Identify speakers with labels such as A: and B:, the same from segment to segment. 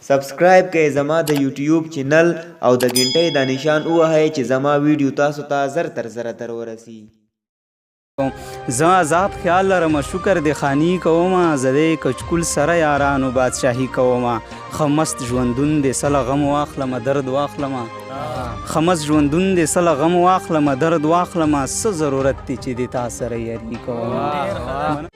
A: سبسکرایب کړئ زما د یوټیوب چینل او د غنټۍ د نشان ووهئ چې زما ویډیو تاسو ته زر تر زره در ورسي.
B: زه آزاد خیال لرم شکر د خانی کومه زده کچکول سره یارانو بادشاهي کومه خمست ژوندون د سل غم واخلم درد واخلم خمست ژوندون د سل غم واخلم درد واخلم څه ضرورت دی چې د تا سره یاري کوم.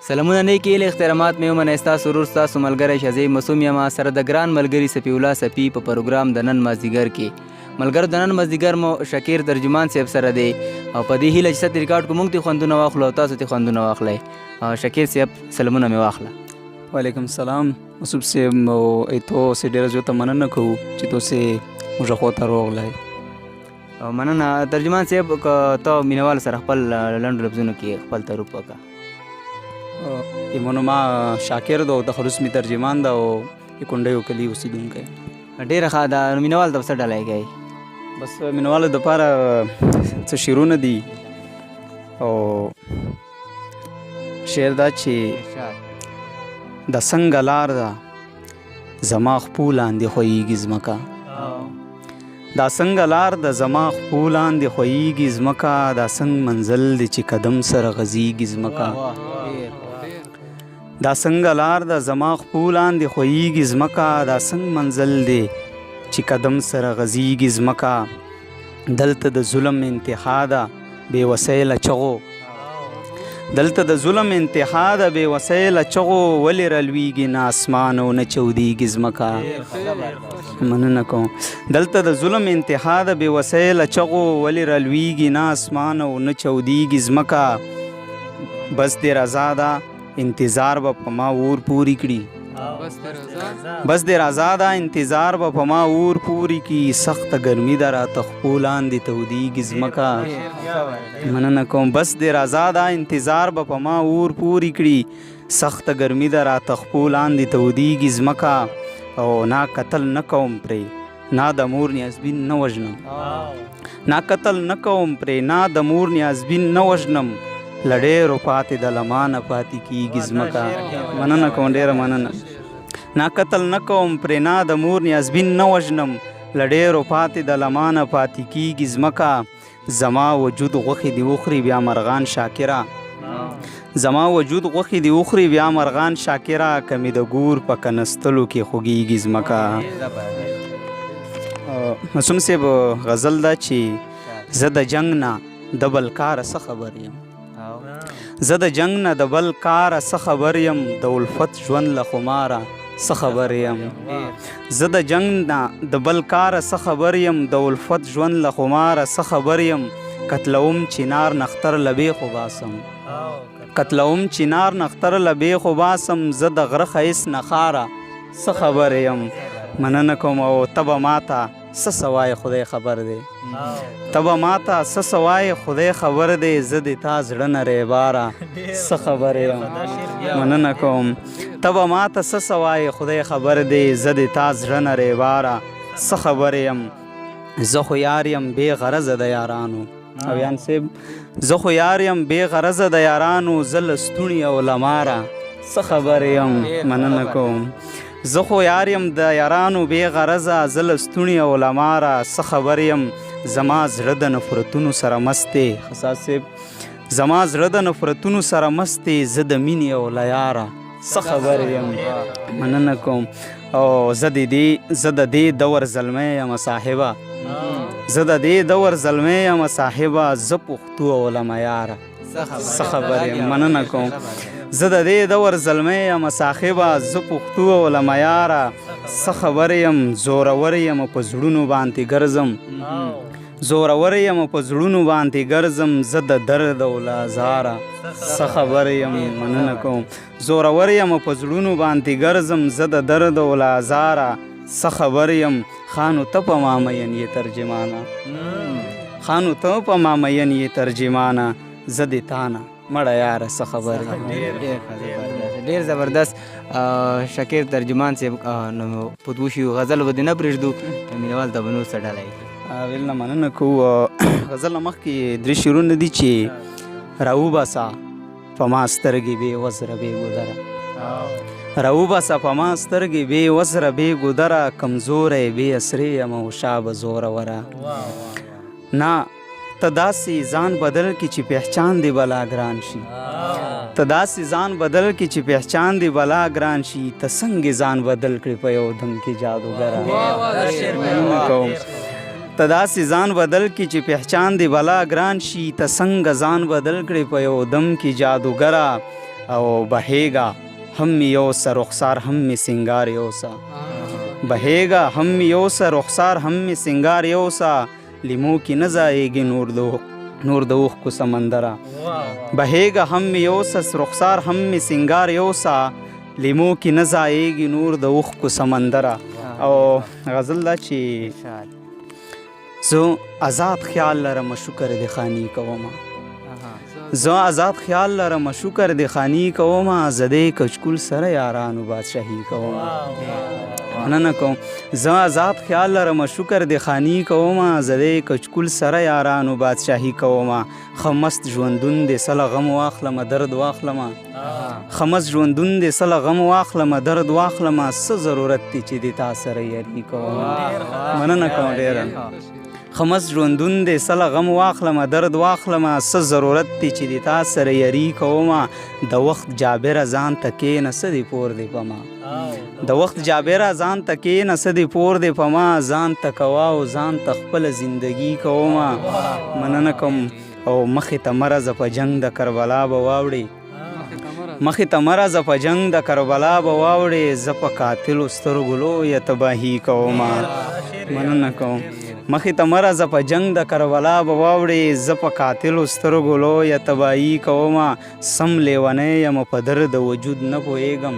C: سلامونه نیکی له احترامات مې ومنئ ستاسو ورور ستاسو ملګری شهزي معصوم یم سره د ګران ملګري سپي الله سپي په پروګرام د نن مازدیګر کې ملګرو د نن مازدیګر مو شکیر ترجمان صاحب سره دی او په دې هیله چې ست ریکارډ کو موږ ته خوندونه واخلو او تاسو ته خوندونه واخلئ. شکیر صاحب سلامونه مې واخله.
B: وعلیکم السلام معصوم صاحب ایتو سه ډېره زیاته مننه کوو چې تاسو موږ خو ته راغلی.
C: مننه ترجمان صاحب ته مینوال سره خپل لنډو لفظونو کې خپل تعارف وکړه.
B: ایمونو ما شاکر دو د خلوص می ترجمان دا او کونډیو کلی اوسیدونکی.
C: ډېره ښه ده. مینوال ته څه ډالۍ کوي؟
B: بس مینوالو دپاره څه شعرونه دي او شعر دا چې د څنګه لار ده زما خپو لاندې خویږي ځمکه دا څنګه لار د زما خپو لاندې خویږي ځمکه دا څنګه منزل دی چې قدم سره غځیږي ځمکه دا څنګه لار د زما خپو لاندې خویږي ځمکه دا څنګه منزل دی چې قدم سره غځیږي ځمکه دلته د ظلم انتها ده بې وسیله چغو دلته د ظلم انتها ده بې وسیله چغو ولې رالویږي نه اسمان او نه چودیږي ځمکه. مننه کوم. دلته د ظلم انتها ده بې وسیله چغو ولې رالویږي نه اسمان او نه چودیږي ځمکه بس دې رضا ده انتظار به په ما اور پوری کړي بس دې رضا ده انتظار به په ما اور پوری کړي سخته ګرمي ده راته خپو لاندې تودیږي ځمکه. مننه کوم. بس دې رضا ده انتظار به په ما اور پوری کړي سخته ګرمي ده راته خپو لاندې تودیږي ځمکه او نا قتل نه کوم پرې نا د مور نیازبین نه وژنم نا قتل نه کوم پرې نا د مور نیازبین نه وژنم لډېرو پاتې د لمانه پاتې کیږي ځمکه. مننه کوم. ډېره مننه. نا قتل نه کوم پرې نا د مور نیازبین نه وژنم لډېرو پاتې د لمانه پاتې کیږي ځمکه زما وجود غوښې دې وخوري بیا مرغان شاکره زما وجود غوښې دې وخوري بیا مرغان شاکره که مې د ګور په کنستلو کې خوږیږي ځمکه. معصوم صاحب غزل ده چې زه د جنګ نه د بل کاره څه خبر یم زه د جنګ نه د بل کاره څه خبر یم د الفت ژوند له خماره څه خبر یم زه د جنګ نه د بل کاره څه خبر یم د الفت ژوند له خماره څه خبر یم قتلوم چنار نختر له بیخو باسم قتلوم چنار نختر له بیخو باسم زه د غره ښایست نه خاره څه خبر یم. مننه کوم. او ته به ماته څه سوای خدای خبر دی ته به ماته څه سوای خدای خبر دی زه د تا زړه نه ریباره څه خبر یم. مننه کوم. ته به ماته څه سوای خدای خبر دی زه د تا زړه نه ریباره څه خبر یم. زه خو یار یم بې غرضه د یارانو او یان صاحب زه خو یار یم بې غرضه د یارانو زه له ستوني او لماره څه خبر یم. مننه کوم. زه خو یار یم د یارانو بې غرضه زه له ستوني او لماره څه خبر یم. زما زړه د نفرتونو سره مست دی خساس صاحب زما زړه د نفرتونو سره مست دی زه د مینې او له یاره څه خبر یم. مننه کوم. او زه د دې دور زلمی یم صاحبه زه د دې دور زلمی یم صاحبه زه پښتو او له معیاره څه خبر یم. مننه کوم. زه د دې دور زلمی یم صاحبه زه پښتو او له معیاره څه خبر یم. زورور یم په زړونو باندې ګرځم زورور یم په زړونو باندې ګرځم زه د درد او له ازاره څه خبر یم. مننه کوم. زورور یم په زړونو باندې ګرځم زه د درد او له ازاره څه خبر یم. خانو ته په ما مین یې ترجمانه خانو ته په ما مین یې ترجمانه زه د تا نه مړه یاره څه خبر یم.
C: ډېر زبردست. شکیر ترجمان صاحب نو په دوه شي غزل به دې نه پرېږدو مینوال ته به نور څه ډالۍ کوي؟
B: ویل نه مننه کوو. غزل نه مخکې 3 شعرونه دي چې راوباسه په ما سترګې بې وزره بې ګودره راوباسه په ما سترګې بې وزره بې ګودره کمزوری بې اسرې یم او شا به زوروره نه ته داسې ځان بدل کړي چې پهچان دې بلا ګران شي ته داسې ځان بدل کړي چې پهچان دې بلا ګران شي ته څنګه ځان بدل کړي په یو دم کې جادوګره ته داسې ځان بدل کړي چې پهچان دې بلا ګران شي ته څنګه ځان بدل کړي په یو دم کې جادوګره او بهیږه هم می یوسه رخسار هم می سنگار یوسه بهیږه هم می یوسه رخسار هم می سنگار یوسه لیمو کی نه ځایږي نور د اوښکو سمندره بهیږه هم می یوسه رخسار هم می سنگار یوسه لیمو کی نه ځایږي نور د اوښکو سمندره. او غزل دا چې زه آزاد خیال لرم شکر د خانی کومه زه آزاد خیال لرم شکر د خانی کومه زده کچکول سره یارانو بادشاهي کومه مننه کوم زه آزاد خیال لرم شکر د خانی کومه زده کچکول سره یارانو بادشاهي کومه خمست ژوندون د سله غم واخلم درد واخلم خمست ژوندون د سله غم واخلم درد واخلم څه ضرورت دی چې د تا سره یاري کومه مننه کوم ډېره خمس ژوندون دی سله غم واخلم درد واخلم څه ضرورت دی چې د تا سره یاري کومه د وخت جابره ځان ته کښېنه څه دې پور دی په ما د وخت جابره ځان ته کښېنه څه دې پور دی په ما ځان ته کوه او ځان ته خپله زندګي کومه مننه کوم. او مخې ته مرزه په جنګ د کربلا به واوړې مخې ته مرزه په جنګ د کربلا به واوړې زه په قاتلو سترګو لویه تباهي کومه مننه کوم مخې ته مرزه په جنګ د کربلا به واوړې زه په قاتلو سترګو لویه تباهي کومه سم لیونی یم په درد وجود نه پوهېږم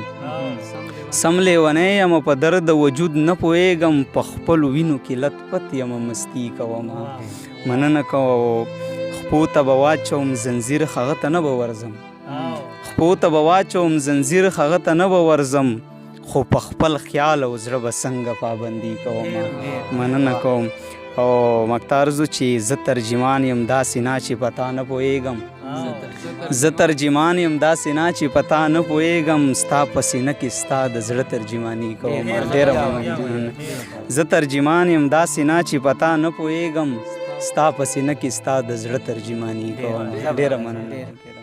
B: سم لیونی یم په درد وجود نه پوهېږم په خپلو وینو کې لت پت یم مستي کومه مننه کوم. خپو ته به واچوم زنځیر هغه ته نه به ورځم خپو ته به واچوم زنځیر هغه ته نه به ورځم خو په خپل خیال او زړه به څنګه پابندي کومه مننه کوم. او مکتارزو چې زه ترجمان یم داسې نه چې پتا نه پوهېږم زه ترجمان یم داسې نه چې پتا نه پوهېږم ستا په سینه کې ستا د زړه ترجماني کوم ډېره مننه زه ترجمان یم داسې نه چې پتا نه پوهېږم ستا په سینه کې ستا د زړه ترجماني کوم ډېره مننه.